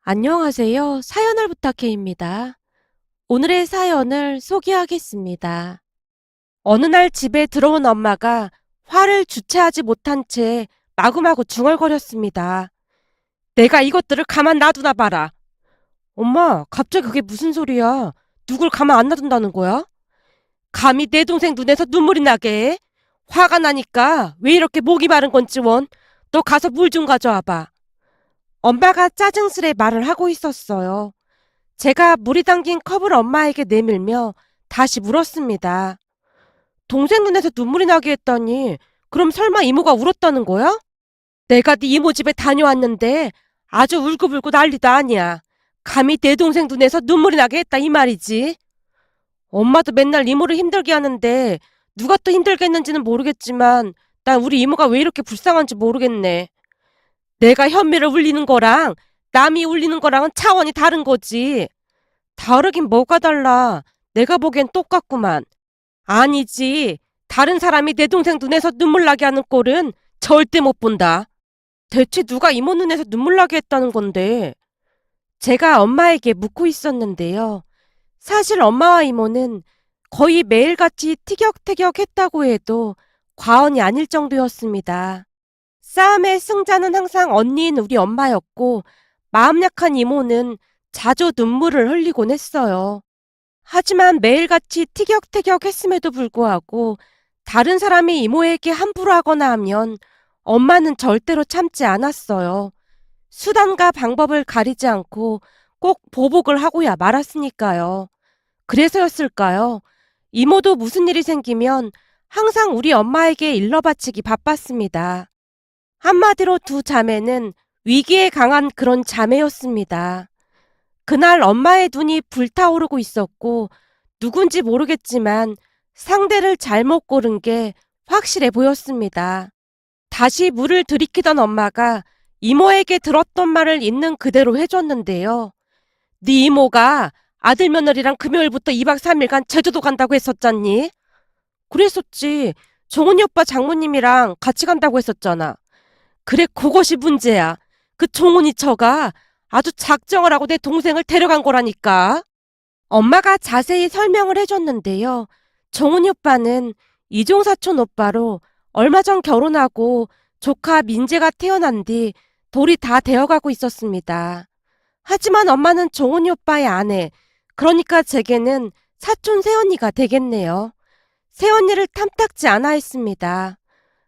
안녕하세요. 사연을 부탁해입니다. 오늘의 사연을 소개하겠습니다. 어느 날 집에 들어온 엄마가 화를 주체하지 못한 채 마구마구 중얼거렸습니다. 내가 이것들을 가만 놔두나 봐라. 엄마, 갑자기 그게 무슨 소리야? 누굴 가만 안 놔둔다는 거야? 감히 내 동생 눈에서 눈물이 나게 해? 화가 나니까 왜 이렇게 목이 마른 건지 원. 너 가서 물 좀 가져와봐. 엄마가 짜증스레 말을 하고 있었어요. 제가 물이 담긴 컵을 엄마에게 내밀며 다시 물었습니다. 동생 눈에서 눈물이 나게 했다니 그럼 설마 이모가 울었다는 거야? 내가 네 이모 집에 다녀왔는데 아주 울고불고 난리도 아니야. 감히 내 동생 눈에서 눈물이 나게 했다 이 말이지. 엄마도 맨날 이모를 힘들게 하는데 누가 또 힘들게 했는지는 모르겠지만 난 우리 이모가 왜 이렇게 불쌍한지 모르겠네. 내가 현미를 울리는 거랑 남이 울리는 거랑은 차원이 다른 거지. 다르긴 뭐가 달라. 내가 보기엔 똑같구만. 아니지. 다른 사람이 내 동생 눈에서 눈물 나게 하는 꼴은 절대 못 본다. 대체 누가 이모 눈에서 눈물 나게 했다는 건데. 제가 엄마에게 묻고 있었는데요. 사실 엄마와 이모는 거의 매일같이 티격태격 했다고 해도 과언이 아닐 정도였습니다. 싸움의 승자는 항상 언니인 우리 엄마였고 마음 약한 이모는 자주 눈물을 흘리곤 했어요. 하지만 매일같이 티격태격 했음에도 불구하고 다른 사람이 이모에게 함부로 하거나 하면 엄마는 절대로 참지 않았어요. 수단과 방법을 가리지 않고 꼭 보복을 하고야 말았으니까요. 그래서였을까요? 이모도 무슨 일이 생기면 항상 우리 엄마에게 일러바치기 바빴습니다. 한마디로 두 자매는 위기에 강한 그런 자매였습니다. 그날 엄마의 눈이 불타오르고 있었고 누군지 모르겠지만 상대를 잘못 고른 게 확실해 보였습니다. 다시 물을 들이키던 엄마가 이모에게 들었던 말을 있는 그대로 해줬는데요. 네 이모가 아들 며느리랑 금요일부터 2박 3일간 제주도 간다고 했었잖니? 그랬었지. 종훈이 오빠 장모님이랑 같이 간다고 했었잖아. 그래, 그것이 문제야. 그 종훈이 처가 아주 작정을 하고 내 동생을 데려간 거라니까. 엄마가 자세히 설명을 해줬는데요. 정훈이 오빠는 이종사촌 오빠로 얼마 전 결혼하고 조카 민재가 태어난 뒤 돌이 다 되어가고 있었습니다. 하지만 엄마는 정훈이 오빠의 아내, 그러니까 제게는 사촌 새언니가 되겠네요. 새언니를 탐탁지 않아 했습니다.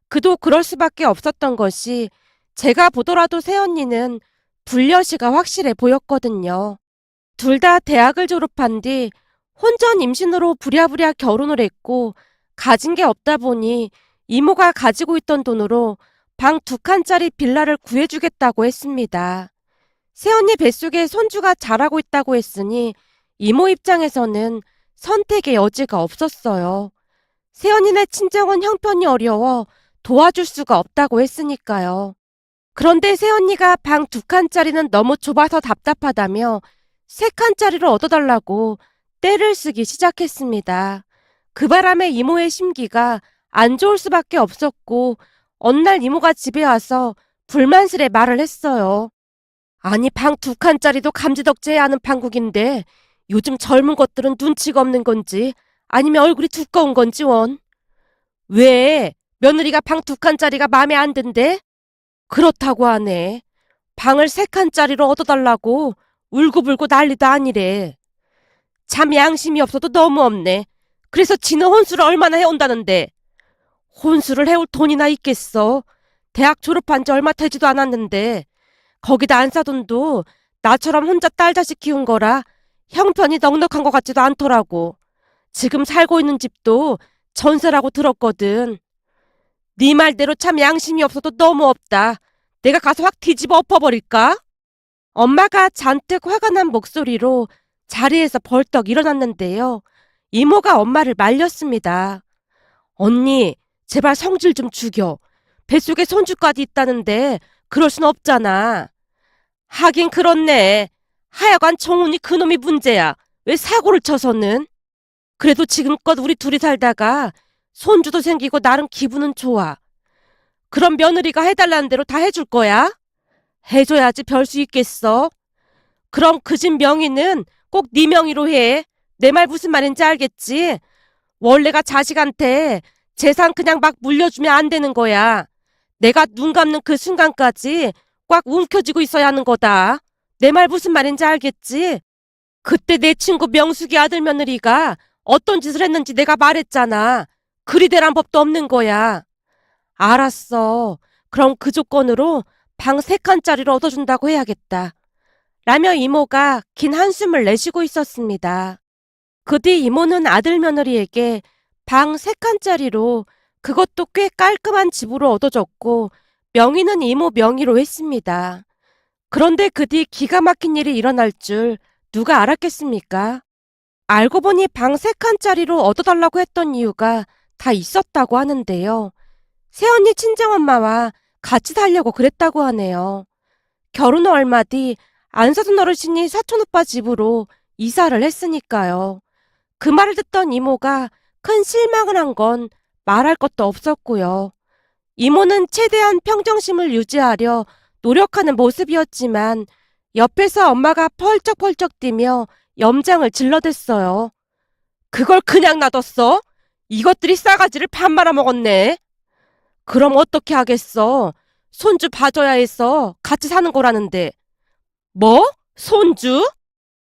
그도 그럴 수밖에 없었던 것이 제가 보더라도 새언니는 불려시가 확실해 보였거든요. 둘 다 대학을 졸업한 뒤 혼전 임신으로 부랴부랴 결혼을 했고 가진 게 없다 보니 이모가 가지고 있던 돈으로 방 2칸짜리 빌라를 구해주겠다고 했습니다. 새언니 뱃속에 손주가 자라고 있다고 했으니 이모 입장에서는 선택의 여지가 없었어요. 새언니네 친정은 형편이 어려워 도와줄 수가 없다고 했으니까요. 그런데 새언니가 방 2칸짜리는 너무 좁아서 답답하다며 3칸짜리를 얻어달라고 떼를 쓰기 시작했습니다. 그 바람에 이모의 심기가 안 좋을 수밖에 없었고 어느 날 이모가 집에 와서 불만스레 말을 했어요. 아니 방 2칸짜리도 감지덕지해야 하는 판국인데 요즘 젊은 것들은 눈치가 없는 건지 아니면 얼굴이 두꺼운 건지 원. 왜? 며느리가 방 2칸짜리가 마음에 안 든대? 그렇다고 하네. 방을 3칸짜리로 얻어달라고 울고불고 난리도 아니래. 참 양심이 없어도 너무 없네. 그래서 지는 혼수를 얼마나 해온다는데. 혼수를 해올 돈이나 있겠어. 대학 졸업한 지 얼마 되지도 않았는데 거기다 안 사돈도 나처럼 혼자 딸 자식 키운 거라 형편이 넉넉한 것 같지도 않더라고. 지금 살고 있는 집도 전세라고 들었거든. 네 말대로 참 양심이 없어도 너무 없다. 내가 가서 확 뒤집어 엎어버릴까? 엄마가 잔뜩 화가 난 목소리로 자리에서 벌떡 일어났는데요. 이모가 엄마를 말렸습니다. 언니, 제발 성질 좀 죽여. 뱃속에 손주까지 있다는데 그럴 순 없잖아. 하긴 그렇네. 하여간 정훈이 그놈이 문제야. 왜 사고를 쳐서는? 그래도 지금껏 우리 둘이 살다가 손주도 생기고 나름 기분은 좋아. 그럼 며느리가 해달라는 대로 다 해줄 거야? 해줘야지 별 수 있겠어. 그럼 그 집 명의는 꼭 네 명의로 해. 내 말 무슨 말인지 알겠지? 원래가 자식한테 재산 그냥 막 물려주면 안 되는 거야. 내가 눈 감는 그 순간까지 꽉 움켜쥐고 있어야 하는 거다. 내 말 무슨 말인지 알겠지? 그때 내 친구 명숙이 아들 며느리가 어떤 짓을 했는지 내가 말했잖아. 그리 되란 법도 없는 거야. 알았어. 그럼 그 조건으로 방 3칸짜리를 얻어준다고 해야겠다. 라며 이모가 긴 한숨을 내쉬고 있었습니다. 그 뒤 이모는 아들 며느리에게 방 3칸짜리로 그것도 꽤 깔끔한 집으로 얻어줬고 명의는 이모 명의로 했습니다. 그런데 그 뒤 기가 막힌 일이 일어날 줄 누가 알았겠습니까? 알고 보니 방 3칸짜리로 얻어달라고 했던 이유가 다 있었다고 하는데요. 새언니 친정엄마와 같이 살려고 그랬다고 하네요. 결혼 후 얼마 뒤 안사돈 어르신이 사촌오빠 집으로 이사를 했으니까요. 그 말을 듣던 이모가 큰 실망을 한 건 말할 것도 없었고요. 이모는 최대한 평정심을 유지하려 노력하는 모습이었지만 옆에서 엄마가 펄쩍펄쩍 뛰며 염장을 질러댔어요. 그걸 그냥 놔뒀어? 이것들이 싸가지를 밥 말아먹었네. 그럼 어떻게 하겠어? 손주 봐줘야 해서 같이 사는 거라는데. 뭐? 손주?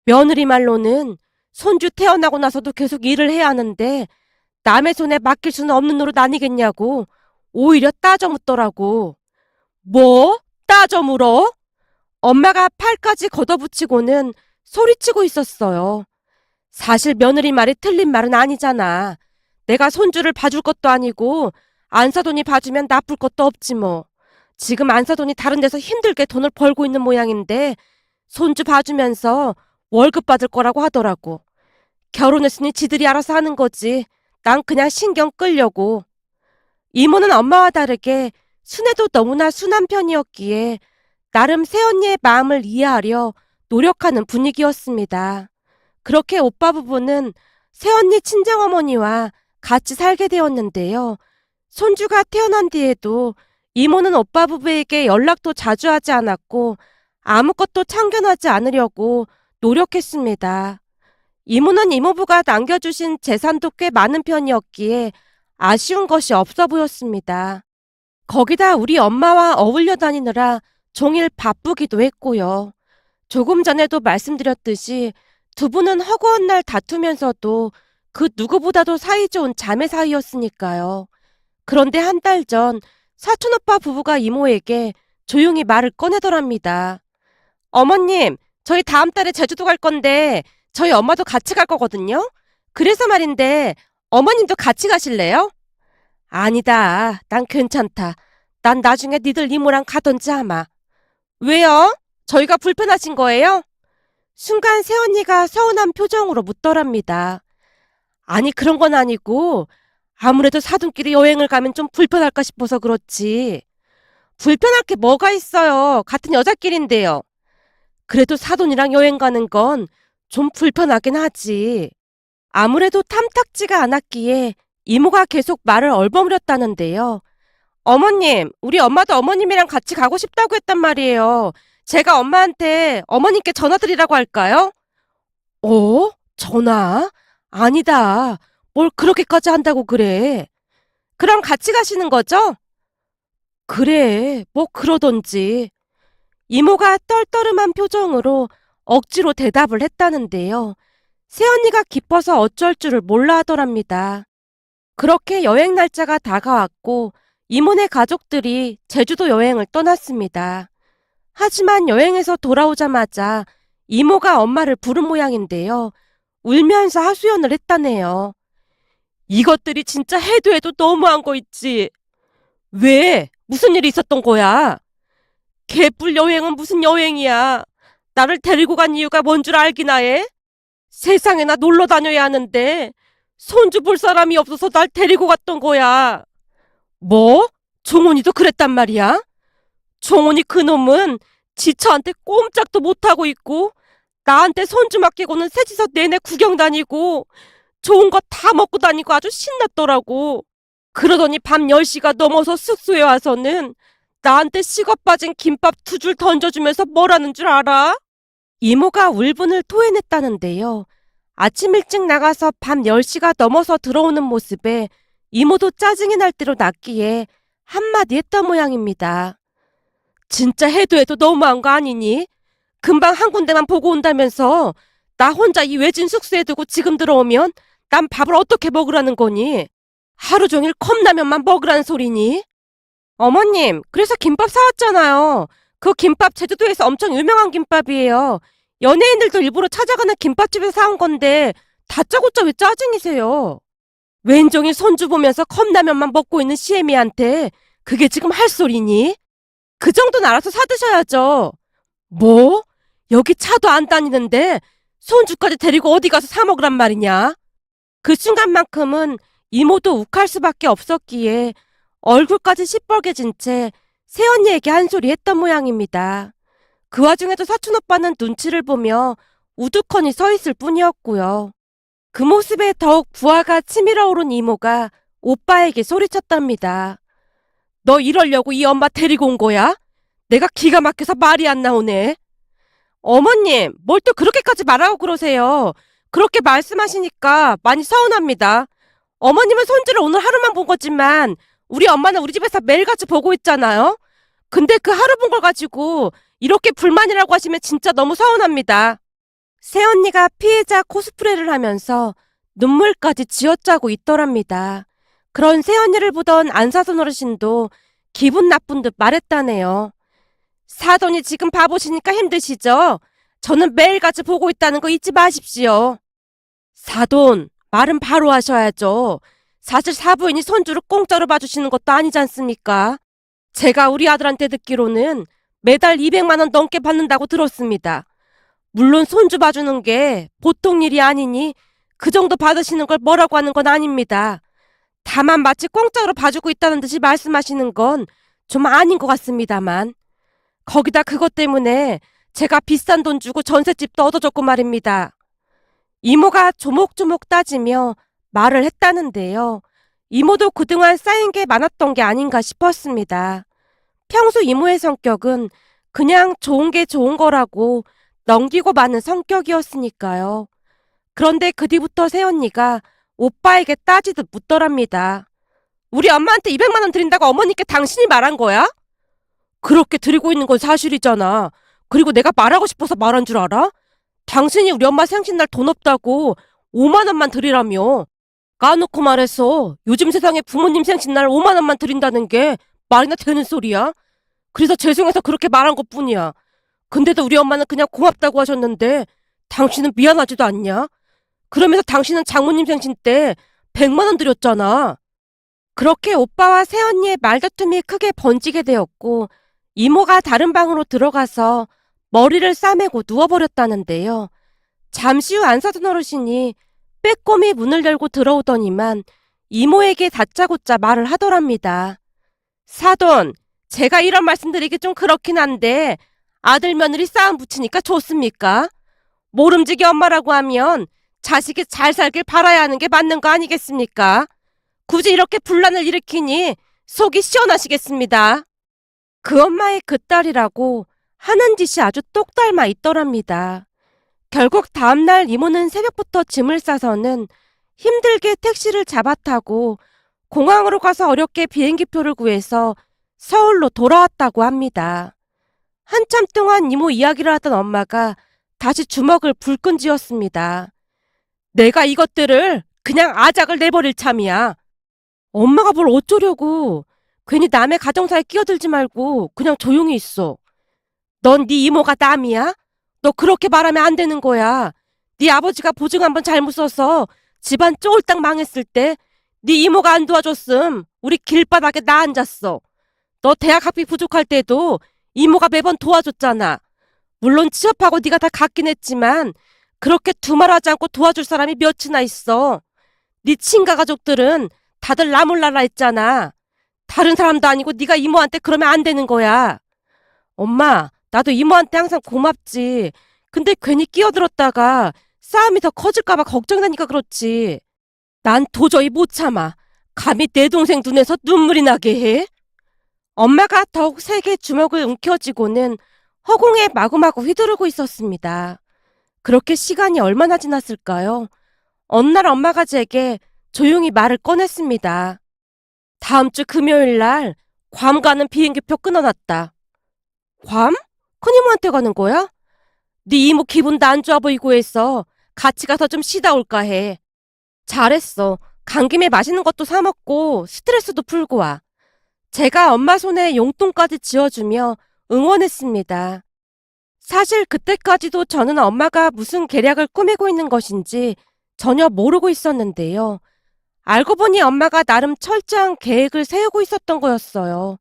며느리 말로는 손주 태어나고 나서도 계속 일을 해야 하는데 남의 손에 맡길 수는 없는 노릇 아니겠냐고 오히려 따져 묻더라고. 뭐? 따져 물어? 엄마가 팔까지 걷어붙이고는 소리치고 있었어요. 사실 며느리 말이 틀린 말은 아니잖아. 내가 손주를 봐줄 것도 아니고 안사돈이 봐주면 나쁠 것도 없지 뭐. 지금 안사돈이 다른 데서 힘들게 돈을 벌고 있는 모양인데 손주 봐주면서 월급 받을 거라고 하더라고. 결혼했으니 지들이 알아서 하는 거지. 난 그냥 신경 끌려고. 이모는 엄마와 다르게 순애도 너무나 순한 편이었기에 나름 새언니의 마음을 이해하려 노력하는 분위기였습니다. 그렇게 오빠 부부는 새언니 친정어머니와 같이 살게 되었는데요. 손주가 태어난 뒤에도 이모는 오빠 부부에게 연락도 자주 하지 않았고 아무것도 참견하지 않으려고 노력했습니다. 이모는 이모부가 남겨주신 재산도 꽤 많은 편이었기에 아쉬운 것이 없어 보였습니다. 거기다 우리 엄마와 어울려 다니느라 종일 바쁘기도 했고요. 조금 전에도 말씀드렸듯이 두 분은 허구한 날 다투면서도 그 누구보다도 사이 좋은 자매 사이였으니까요. 그런데 한 달 전 사촌오빠 부부가 이모에게 조용히 말을 꺼내더랍니다. 어머님, 저희 다음 달에 제주도 갈 건데 저희 엄마도 같이 갈 거거든요. 그래서 말인데 어머님도 같이 가실래요? 아니다. 난 괜찮다. 난 나중에 니들 이모랑 가던지 아마. 왜요? 저희가 불편하신 거예요? 순간 새언니가 서운한 표정으로 묻더랍니다. 아니 그런 건 아니고 아무래도 사돈끼리 여행을 가면 좀 불편할까 싶어서 그렇지. 불편할 게 뭐가 있어요. 같은 여자끼리인데요. 그래도 사돈이랑 여행 가는 건 좀 불편하긴 하지. 아무래도 탐탁지가 않았기에 이모가 계속 말을 얼버무렸다는데요. 어머님, 우리 엄마도 어머님이랑 같이 가고 싶다고 했단 말이에요. 제가 엄마한테 어머님께 전화드리라고 할까요? 어? 전화? 아니다. 뭘 그렇게까지 한다고 그래. 그럼 같이 가시는 거죠? 그래, 뭐 그러던지. 이모가 떨떠름한 표정으로 억지로 대답을 했다는데요. 새언니가 기뻐서 어쩔 줄을 몰라 하더랍니다. 그렇게 여행 날짜가 다가왔고 이모네 가족들이 제주도 여행을 떠났습니다. 하지만 여행에서 돌아오자마자 이모가 엄마를 부른 모양인데요. 울면서 하소연을 했다네요. 이것들이 진짜 해도 해도 너무한 거 있지. 왜? 무슨 일이 있었던 거야? 개뿔 여행은 무슨 여행이야. 나를 데리고 간 이유가 뭔 줄 알기나 해? 세상에나 놀러 다녀야 하는데 손주 볼 사람이 없어서 날 데리고 갔던 거야. 뭐? 종훈이도 그랬단 말이야? 종훈이 그놈은 지처한테 꼼짝도 못하고 있고 나한테 손주 맡기고는 새치석 내내 구경 다니고 좋은 거 다 먹고 다니고 아주 신났더라고. 그러더니 밤 10시가 넘어서 숙소에 와서는 나한테 식어 빠진 김밥 2줄 던져주면서 뭐라는 줄 알아? 이모가 울분을 토해냈다는데요. 아침 일찍 나가서 밤 10시가 넘어서 들어오는 모습에 이모도 짜증이 날 대로 났기에 한마디 했던 모양입니다. 진짜 해도 해도 너무한 거 아니니? 금방 한 군데만 보고 온다면서 나 혼자 이 외진 숙소에 두고 지금 들어오면 난 밥을 어떻게 먹으라는 거니? 하루 종일 컵라면만 먹으라는 소리니? 어머님, 그래서 김밥 사왔잖아요. 그 김밥 제주도에서 엄청 유명한 김밥이에요. 연예인들도 일부러 찾아가는 김밥집에서 사온 건데 다짜고짜 왜 짜증이세요? 왼종일 손주 보면서 컵라면만 먹고 있는 시애미한테 그게 지금 할 소리니? 그 정도는 알아서 사드셔야죠. 뭐? 여기 차도 안 다니는데 손주까지 데리고 어디 가서 사 먹으란 말이냐? 그 순간만큼은 이모도 욱할 수밖에 없었기에 얼굴까지 시뻘개진 채 새언니에게 한 소리 했던 모양입니다. 그 와중에도 사촌오빠는 눈치를 보며 우두커니 서 있을 뿐이었고요. 그 모습에 더욱 부하가 치밀어 오른 이모가 오빠에게 소리쳤답니다. 너 이러려고 이 엄마 데리고 온 거야? 내가 기가 막혀서 말이 안 나오네. 어머님, 뭘 또 그렇게까지 말하고 그러세요. 그렇게 말씀하시니까 많이 서운합니다. 어머님은 손주를 오늘 하루만 본 거지만 우리 엄마는 우리 집에서 매일같이 보고 있잖아요. 근데 그 하루 본 걸 가지고 이렇게 불만이라고 하시면 진짜 너무 서운합니다. 새언니가 피해자 코스프레를 하면서 눈물까지 쥐어짜고 있더랍니다. 그런 새언니를 보던 안사돈 어르신도 기분 나쁜 듯 말했다네요. 사돈이 지금 바보시니까 힘드시죠? 저는 매일같이 보고 있다는 거 잊지 마십시오. 사돈, 말은 바로 하셔야죠. 사실 사부인이 손주를 공짜로 봐주시는 것도 아니지 않습니까? 제가 우리 아들한테 듣기로는 매달 200만 원 넘게 받는다고 들었습니다. 물론 손주 봐주는 게 보통 일이 아니니 그 정도 받으시는 걸 뭐라고 하는 건 아닙니다. 다만 마치 공짜로 봐주고 있다는 듯이 말씀하시는 건 좀 아닌 것 같습니다만. 거기다 그것 때문에 제가 비싼 돈 주고 전셋집도 얻어줬고 말입니다. 이모가 조목조목 따지며 말을 했다는데요. 이모도 그동안 쌓인 게 많았던 게 아닌가 싶었습니다. 평소 이모의 성격은 그냥 좋은 게 좋은 거라고 넘기고 마는 성격이었으니까요. 그런데 그 뒤부터 새언니가 오빠에게 따지듯 묻더랍니다. 우리 엄마한테 200만 원 드린다고 어머니께 당신이 말한 거야? 그렇게 드리고 있는 건 사실이잖아. 그리고 내가 말하고 싶어서 말한 줄 알아? 당신이 우리 엄마 생신날 돈 없다고 5만 원만 드리라며. 까놓고 말해서 요즘 세상에 부모님 생신날 5만 원만 드린다는 게 말이나 되는 소리야? 그래서 죄송해서 그렇게 말한 것뿐이야. 근데도 우리 엄마는 그냥 고맙다고 하셨는데 당신은 미안하지도 않냐? 그러면서 당신은 장모님 생신 때 100만 원 드렸잖아. 그렇게 오빠와 새언니의 말다툼이 크게 번지게 되었고 이모가 다른 방으로 들어가서 머리를 싸매고 누워버렸다는데요. 잠시 후 안사돈 어르신이 빼꼼히 문을 열고 들어오더니만 이모에게 다짜고짜 말을 하더랍니다. 사돈, 제가 이런 말씀드리기 좀 그렇긴 한데 아들 며느리 싸움 붙이니까 좋습니까? 모름지기 엄마라고 하면 자식이 잘 살길 바라야 하는 게 맞는 거 아니겠습니까? 굳이 이렇게 분란을 일으키니 속이 시원하시겠습니다. 그 엄마의 그 딸이라고 하는 짓이 아주 똑 닮아 있더랍니다. 결국 다음날 이모는 새벽부터 짐을 싸서는 힘들게 택시를 잡아 타고 공항으로 가서 어렵게 비행기표를 구해서 서울로 돌아왔다고 합니다. 한참 동안 이모 이야기를 하던 엄마가 다시 주먹을 불끈 쥐었습니다. 내가 이것들을 그냥 아작을 내버릴 참이야. 엄마가 뭘 어쩌려고. 괜히 남의 가정사에 끼어들지 말고 그냥 조용히 있어. 넌 네 이모가 남이야? 너 그렇게 말하면 안 되는 거야. 네 아버지가 보증 한번 잘못 써서 집안 쫄딱 망했을 때 네 이모가 안 도와줬음 우리 길바닥에 나 앉았어. 너 대학 학비 부족할 때도 이모가 매번 도와줬잖아. 물론 취업하고 네가 다 갖긴 했지만 그렇게 두말하지 않고 도와줄 사람이 몇이나 있어. 네 친가 가족들은 다들 나몰라라 했잖아. 다른 사람도 아니고 네가 이모한테 그러면 안 되는 거야. 엄마, 나도 이모한테 항상 고맙지. 근데 괜히 끼어들었다가 싸움이 더 커질까 봐 걱정되니까 그렇지. 난 도저히 못 참아. 감히 내 동생 눈에서 눈물이 나게 해? 엄마가 더욱 세게 주먹을 움켜쥐고는 허공에 마구마구 휘두르고 있었습니다. 그렇게 시간이 얼마나 지났을까요? 어느 날 엄마가 제게 조용히 말을 꺼냈습니다. 다음 주 금요일 날 괌 가는 비행기표 끊어놨다. 괌? 큰이모한테 가는 거야? 네 이모 기분도 안 좋아 보이고 해서 같이 가서 좀 쉬다 올까 해. 잘했어. 간 김에 맛있는 것도 사 먹고 스트레스도 풀고 와. 제가 엄마 손에 용돈까지 쥐어주며 응원했습니다. 사실 그때까지도 저는 엄마가 무슨 계략을 꾸미고 있는 것인지 전혀 모르고 있었는데요. 알고 보니 엄마가 나름 철저한 계획을 세우고 있었던 거였어요.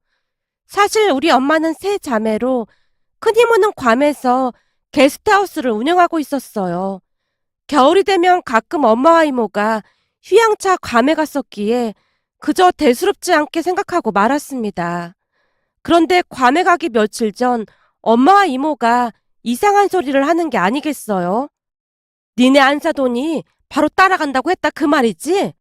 사실 우리 엄마는 세 자매로 큰이모는 괌에서 게스트하우스를 운영하고 있었어요. 겨울이 되면 가끔 엄마와 이모가 휴양차 괌에 갔었기에 그저 대수롭지 않게 생각하고 말았습니다. 그런데 괌에 가기 며칠 전 엄마와 이모가 이상한 소리를 하는 게 아니겠어요? 니네 안 사돈이 바로 따라간다고 했다 그 말이지?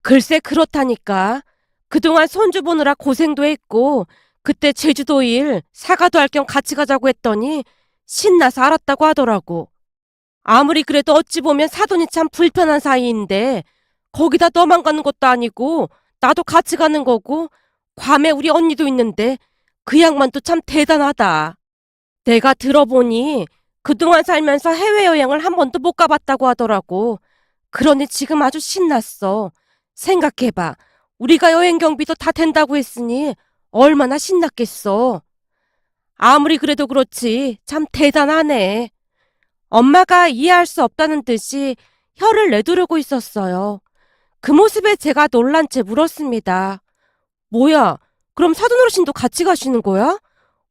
글쎄 그렇다니까. 그동안 손주 보느라 고생도 했고 그때 제주도 일 사과도 할 겸 같이 가자고 했더니 신나서 알았다고 하더라고. 아무리 그래도 어찌 보면 사돈이 참 불편한 사이인데 거기다 너만 가는 것도 아니고 나도 같이 가는 거고 괌에 우리 언니도 있는데 그 양반도 참 대단하다. 내가 들어보니 그동안 살면서 해외여행을 한 번도 못 가봤다고 하더라고. 그러니 지금 아주 신났어. 생각해봐. 우리가 여행 경비도 다 된다고 했으니 얼마나 신났겠어. 아무리 그래도 그렇지 참 대단하네. 엄마가 이해할 수 없다는 듯이 혀를 내두르고 있었어요. 그 모습에 제가 놀란 채 물었습니다. 뭐야, 그럼 사돈 어르신도 같이 가시는 거야?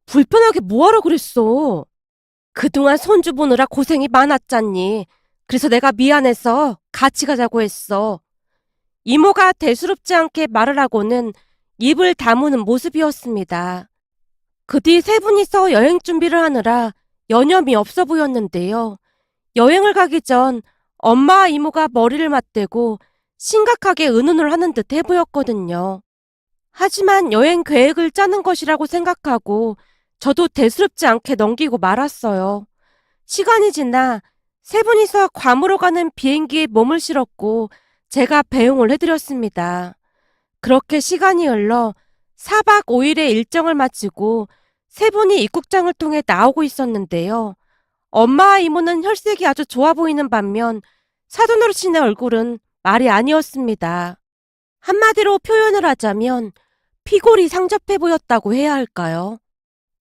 불편하게 뭐하러 그랬어? 그동안 손주 보느라 고생이 많았잖니. 그래서 내가 미안해서 같이 가자고 했어. 이모가 대수롭지 않게 말을 하고는 입을 다무는 모습이었습니다. 그 뒤 세 분이서 여행 준비를 하느라 여념이 없어 보였는데요. 여행을 가기 전 엄마와 이모가 머리를 맞대고 심각하게 의논을 하는 듯 해 보였거든요. 하지만 여행 계획을 짜는 것이라고 생각하고 저도 대수롭지 않게 넘기고 말았어요. 시간이 지나 세 분이서 괌으로 가는 비행기에 몸을 실었고 제가 배웅을 해드렸습니다. 그렇게 시간이 흘러 4박 5일의 일정을 마치고 세 분이 입국장을 통해 나오고 있었는데요. 엄마와 이모는 혈색이 아주 좋아 보이는 반면 사돈 어르신의 얼굴은 말이 아니었습니다. 한마디로 표현을 하자면 피골이 상접해 보였다고 해야 할까요?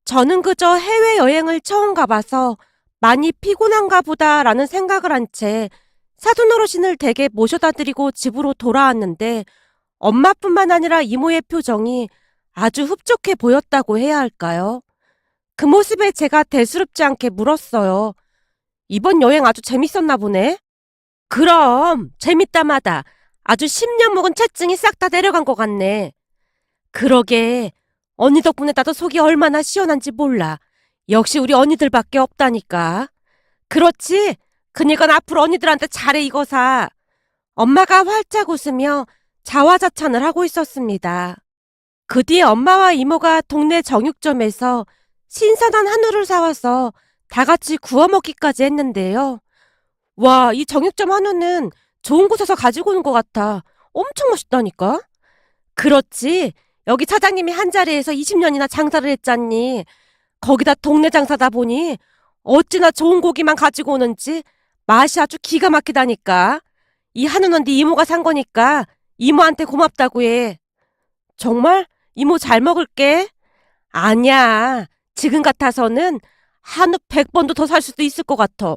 저는 그저 해외여행을 처음 가봐서 많이 피곤한가 보다라는 생각을 한 채 사돈 어르신을 댁에 모셔다 드리고 집으로 돌아왔는데 엄마뿐만 아니라 이모의 표정이 아주 흡족해 보였다고 해야 할까요? 그 모습에 제가 대수롭지 않게 물었어요. 이번 여행 아주 재밌었나 보네? 그럼 재밌다마다 아주 10년 묵은 체증이 싹 다 내려간 것 같네. 그러게 언니 덕분에 나도 속이 얼마나 시원한지 몰라. 역시 우리 언니들밖에 없다니까. 그렇지? 그니까 앞으로 언니들한테 잘해 이거사. 엄마가 활짝 웃으며 자화자찬을 하고 있었습니다. 그 뒤에 엄마와 이모가 동네 정육점에서 신선한 한우를 사와서 다 같이 구워 먹기까지 했는데요. 와, 이 정육점 한우는 좋은 곳에서 가지고 오는 것 같아. 엄청 맛있다니까? 그렇지. 여기 사장님이 한 자리에서 20년이나 장사를 했잖니. 거기다 동네 장사다 보니 어찌나 좋은 고기만 가지고 오는지 맛이 아주 기가 막히다니까. 이 한우는 네 이모가 산 거니까 이모한테 고맙다고 해. 정말? 이모 잘 먹을게. 아니야. 지금 같아서는 한우 100번도 더 살 수도 있을 것 같아.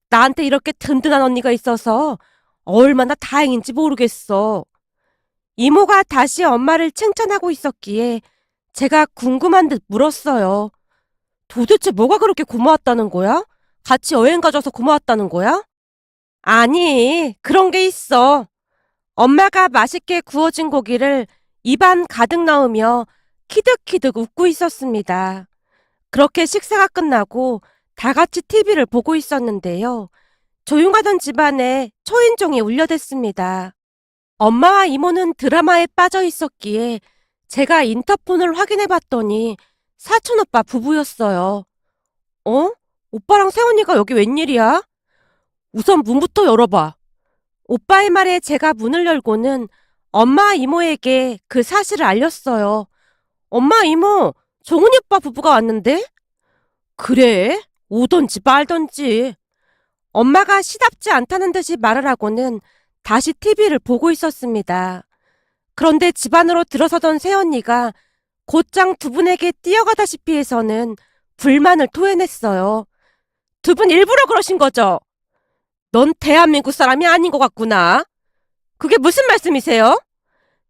나한테 이렇게 든든한 언니가 있어서 얼마나 다행인지 모르겠어. 이모가 다시 엄마를 칭찬하고 있었기에 제가 궁금한 듯 물었어요. 도대체 뭐가 그렇게 고마웠다는 거야? 같이 여행 가줘서 고마웠다는 거야? 아니, 그런 게 있어. 엄마가 맛있게 구워진 고기를 입안 가득 넣으며 키득키득 웃고 있었습니다. 그렇게 식사가 끝나고 다 같이 TV를 보고 있었는데요. 조용하던 집안에 초인종이 울려댔습니다. 엄마와 이모는 드라마에 빠져 있었기에 제가 인터폰을 확인해 봤더니 사촌오빠 부부였어요. 어? 오빠랑 세연이가 여기 웬일이야? 우선 문부터 열어봐. 오빠의 말에 제가 문을 열고는 엄마 이모에게 그 사실을 알렸어요. 엄마 이모, 종훈이 오빠 부부가 왔는데? 그래? 오던지 말던지. 엄마가 시답지 않다는 듯이 말을 하고는 다시 TV를 보고 있었습니다. 그런데 집 안으로 들어서던 새언니가 곧장 두 분에게 뛰어가다시피 해서는 불만을 토해냈어요. 두 분 일부러 그러신 거죠? 넌 대한민국 사람이 아닌 것 같구나. 그게 무슨 말씀이세요?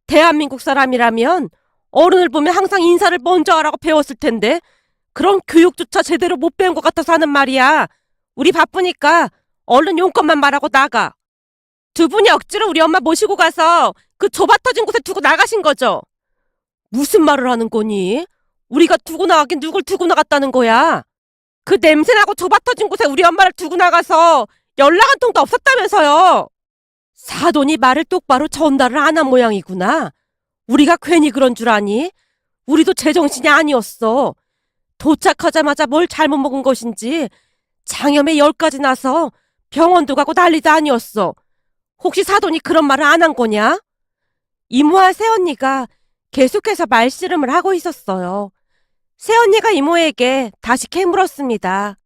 대한민국 사람이라면 어른을 보면 항상 인사를 먼저 하라고 배웠을 텐데 그런 교육조차 제대로 못 배운 것 같아서 하는 말이야. 우리 바쁘니까 얼른 용건만 말하고 나가. 두 분이 억지로 우리 엄마 모시고 가서 그 좁아터진 곳에 두고 나가신 거죠? 무슨 말을 하는 거니? 우리가 두고 나가긴 누굴 두고 나갔다는 거야? 그 냄새나고 좁아터진 곳에 우리 엄마를 두고 나가서 연락 한 통도 없었다면서요? 사돈이 말을 똑바로 전달을 안 한 모양이구나. 우리가 괜히 그런 줄 아니? 우리도 제정신이 아니었어. 도착하자마자 뭘 잘못 먹은 것인지 장염에 열까지 나서 병원도 가고 난리도 아니었어. 혹시 사돈이 그런 말을 안 한 거냐? 이모와 새언니가 계속해서 말씨름을 하고 있었어요. 새언니가 이모에게 다시 캐물었습니다.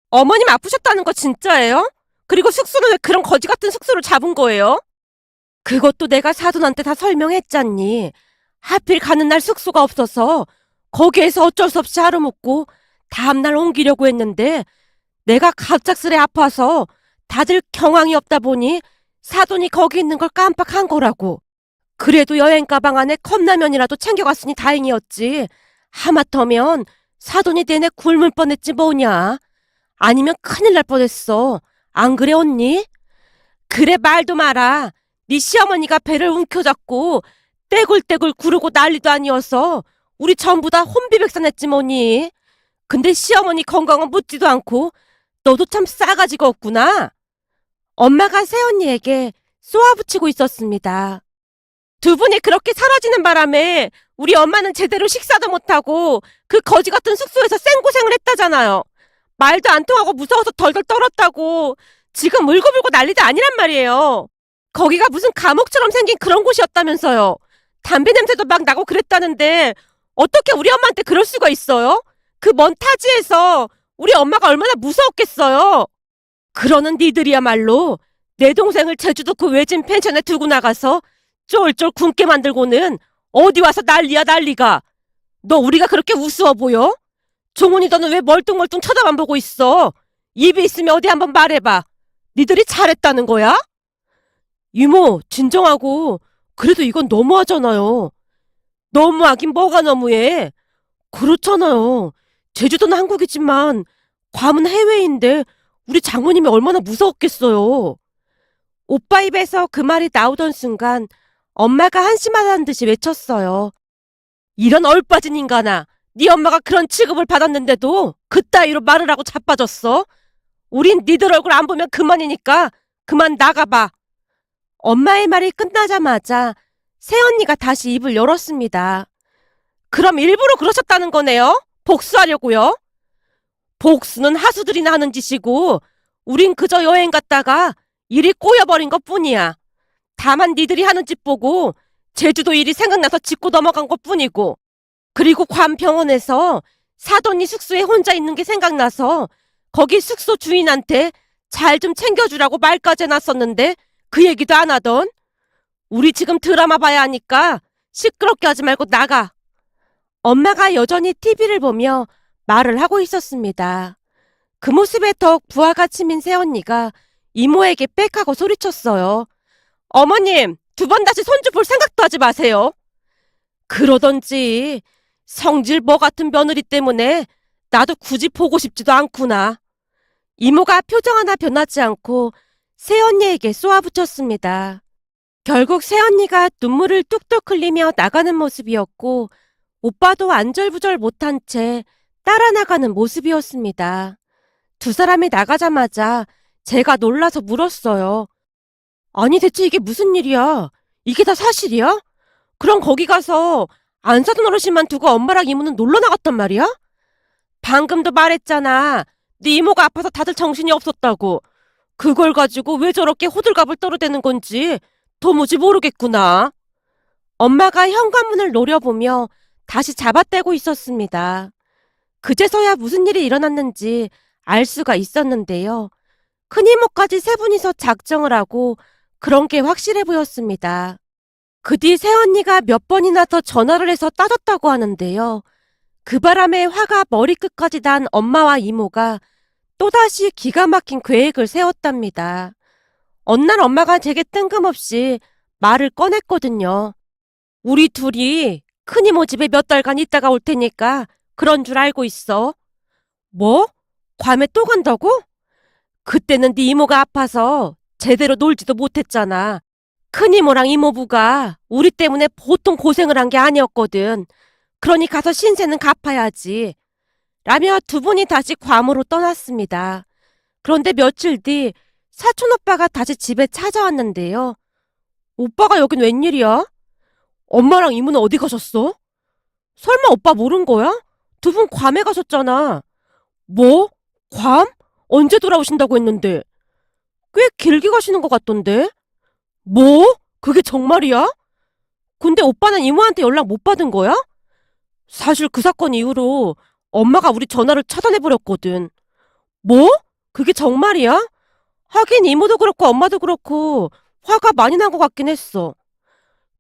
어머님 아프셨다는 거 진짜예요? 그리고 숙소는 왜 그런 거지 같은 숙소를 잡은 거예요? 그것도 내가 사돈한테 다 설명했잖니. 하필 가는 날 숙소가 없어서 거기에서 어쩔 수 없이 하루 묵고 다음날 옮기려고 했는데 내가 갑작스레 아파서 다들 경황이 없다 보니 사돈이 거기 있는 걸 깜빡한 거라고. 그래도 여행 가방 안에 컵라면이라도 챙겨갔으니 다행이었지. 하마터면 사돈이 내내 굶을 뻔했지 뭐냐. 아니면 큰일 날 뻔했어. 안 그래 언니? 그래 말도 마라. 네 시어머니가 배를 움켜잡고 떼굴떼굴 구르고 난리도 아니어서 우리 전부 다 혼비백산했지 뭐니. 근데 시어머니 건강은 묻지도 않고 너도 참 싸가지가 없구나. 엄마가 새언니에게 쏘아붙이고 있었습니다. 두 분이 그렇게 사라지는 바람에 우리 엄마는 제대로 식사도 못하고 그 거지 같은 숙소에서 생고생을 했다잖아요. 말도 안 통하고 무서워서 덜덜 떨었다고 지금 울고불고 난리도 아니란 말이에요. 거기가 무슨 감옥처럼 생긴 그런 곳이었다면서요. 담배 냄새도 막 나고 그랬다는데 어떻게 우리 엄마한테 그럴 수가 있어요? 그 먼 타지에서 우리 엄마가 얼마나 무서웠겠어요. 그러는 니들이야말로 내 동생을 제주도 그 외진 펜션에 두고 나가서 쫄쫄 굶게 만들고는 어디 와서 난리야 난리가. 너 우리가 그렇게 우스워 보여? 종훈이 너는 왜 멀뚱멀뚱 쳐다만 보고 있어? 입이 있으면 어디 한번 말해봐. 니들이 잘했다는 거야? 이모 진정하고. 그래도 이건 너무하잖아요. 너무하긴 뭐가 너무해. 그렇잖아요. 제주도는 한국이지만 괌은 해외인데 우리 장모님이 얼마나 무서웠겠어요. 오빠 입에서 그 말이 나오던 순간 엄마가 한심하다는 듯이 외쳤어요. 이런 얼빠진 인간아. 네 엄마가 그런 취급을 받았는데도 그따위로 말을 하고 자빠졌어? 우린 니들 얼굴 안 보면 그만이니까 그만 나가봐. 엄마의 말이 끝나자마자 새언니가 다시 입을 열었습니다. 그럼 일부러 그러셨다는 거네요? 복수하려고요? 복수는 하수들이나 하는 짓이고 우린 그저 여행 갔다가 일이 꼬여버린 것뿐이야. 다만 니들이 하는 짓 보고 제주도 일이 생각나서 짚고 넘어간 것뿐이고, 그리고 괌 병원에서 사돈이 숙소에 혼자 있는 게 생각나서 거기 숙소 주인한테 잘 좀 챙겨주라고 말까지 해놨었는데 그 얘기도 안 하던. 우리 지금 드라마 봐야 하니까 시끄럽게 하지 말고 나가. 엄마가 여전히 TV를 보며 말을 하고 있었습니다. 그 모습에 더욱 부하가 치민 새언니가 이모에게 빽하고 소리쳤어요. 어머님, 두 번 다시 손주 볼 생각도 하지 마세요. 그러던지 성질 뭐 같은 며느리 때문에 나도 굳이 보고 싶지도 않구나. 이모가 표정 하나 변하지 않고 새언니에게 쏘아붙였습니다. 결국 새언니가 눈물을 뚝뚝 흘리며 나가는 모습이었고 오빠도 안절부절 못한 채 따라 나가는 모습이었습니다. 두 사람이 나가자마자 제가 놀라서 물었어요. 아니 대체 이게 무슨 일이야? 이게 다 사실이야? 그럼 거기 가서 안 사돈 어르신만 두고 엄마랑 이모는 놀러 나갔단 말이야? 방금도 말했잖아. 네 이모가 아파서 다들 정신이 없었다고. 그걸 가지고 왜 저렇게 호들갑을 떨어대는 건지 도무지 모르겠구나. 엄마가 현관문을 노려보며 다시 잡아떼고 있었습니다. 그제서야 무슨 일이 일어났는지 알 수가 있었는데요. 큰이모까지 세 분이서 작정을 하고 그런 게 확실해 보였습니다. 그 뒤 새언니가 몇 번이나 더 전화를 해서 따졌다고 하는데요. 그 바람에 화가 머리끝까지 난 엄마와 이모가 또다시 기가 막힌 계획을 세웠답니다. 어느 날 엄마가 제게 뜬금없이 말을 꺼냈거든요. 우리 둘이 큰이모 집에 몇 달간 있다가 올 테니까 그런 줄 알고 있어. 뭐? 괌에 또 간다고? 그때는 네 이모가 아파서 제대로 놀지도 못했잖아. 큰이모랑 이모부가 우리 때문에 보통 고생을 한 게 아니었거든. 그러니 가서 신세는 갚아야지. 라며 두 분이 다시 괌으로 떠났습니다. 그런데 며칠 뒤 사촌 오빠가 다시 집에 찾아왔는데요. 오빠가 여긴 웬일이야? 엄마랑 이모는 어디 가셨어? 설마 오빠 모른 거야? 두 분 괌에 가셨잖아. 뭐? 괌? 언제 돌아오신다고 했는데? 꽤 길게 가시는 것 같던데? 뭐? 그게 정말이야? 근데 오빠는 이모한테 연락 못 받은 거야? 사실 그 사건 이후로 엄마가 우리 전화를 차단해버렸거든. 뭐? 그게 정말이야? 하긴 이모도 그렇고 엄마도 그렇고 화가 많이 난 것 같긴 했어.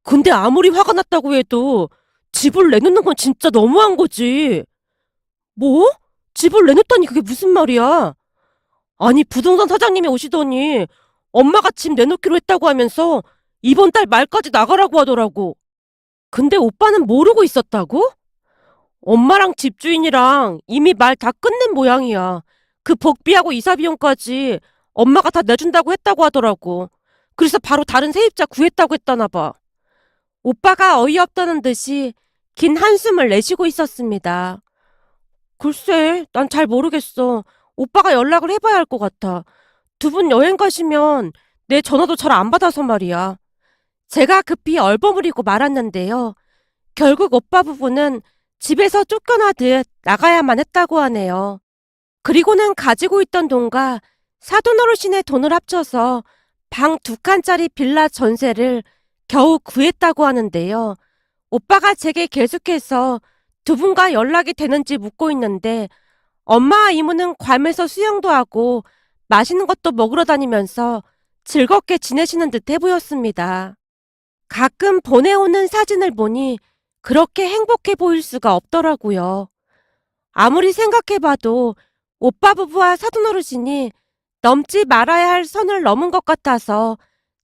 근데 아무리 화가 났다고 해도 집을 내놓는 건 진짜 너무한 거지. 뭐? 집을 내놓다니 그게 무슨 말이야? 아니 부동산 사장님이 오시더니 엄마가 집 내놓기로 했다고 하면서 이번 달 말까지 나가라고 하더라고. 근데 오빠는 모르고 있었다고? 엄마랑 집주인이랑 이미 말 다 끝낸 모양이야. 그 복비하고 이사 비용까지 엄마가 다 내준다고 했다고 하더라고. 그래서 바로 다른 세입자 구했다고 했다나 봐. 오빠가 어이없다는 듯이 긴 한숨을 내쉬고 있었습니다. 글쎄, 난 잘 모르겠어. 오빠가 연락을 해봐야 할 것 같아. 두 분 여행 가시면 내 전화도 잘 안 받아서 말이야. 제가 급히 얼버무리고 말았는데요. 결국 오빠 부부는 집에서 쫓겨나듯 나가야만 했다고 하네요. 그리고는 가지고 있던 돈과 사돈 어르신의 돈을 합쳐서 방 2칸짜리 빌라 전세를 겨우 구했다고 하는데요. 오빠가 제게 계속해서 두 분과 연락이 되는지 묻고 있는데 엄마와 이모는 괌에서 수영도 하고 맛있는 것도 먹으러 다니면서 즐겁게 지내시는 듯해 보였습니다. 가끔 보내오는 사진을 보니 그렇게 행복해 보일 수가 없더라고요. 아무리 생각해봐도 오빠 부부와 사돈 어르신이 넘지 말아야 할 선을 넘은 것 같아서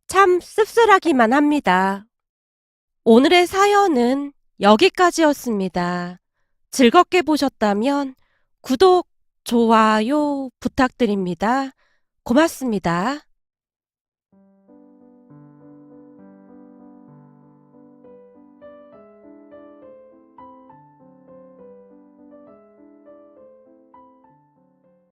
참 씁쓸하기만 합니다. 오늘의 사연은 여기까지였습니다. 즐겁게 보셨다면 구독, 좋아요 부탁드립니다. 고맙습니다.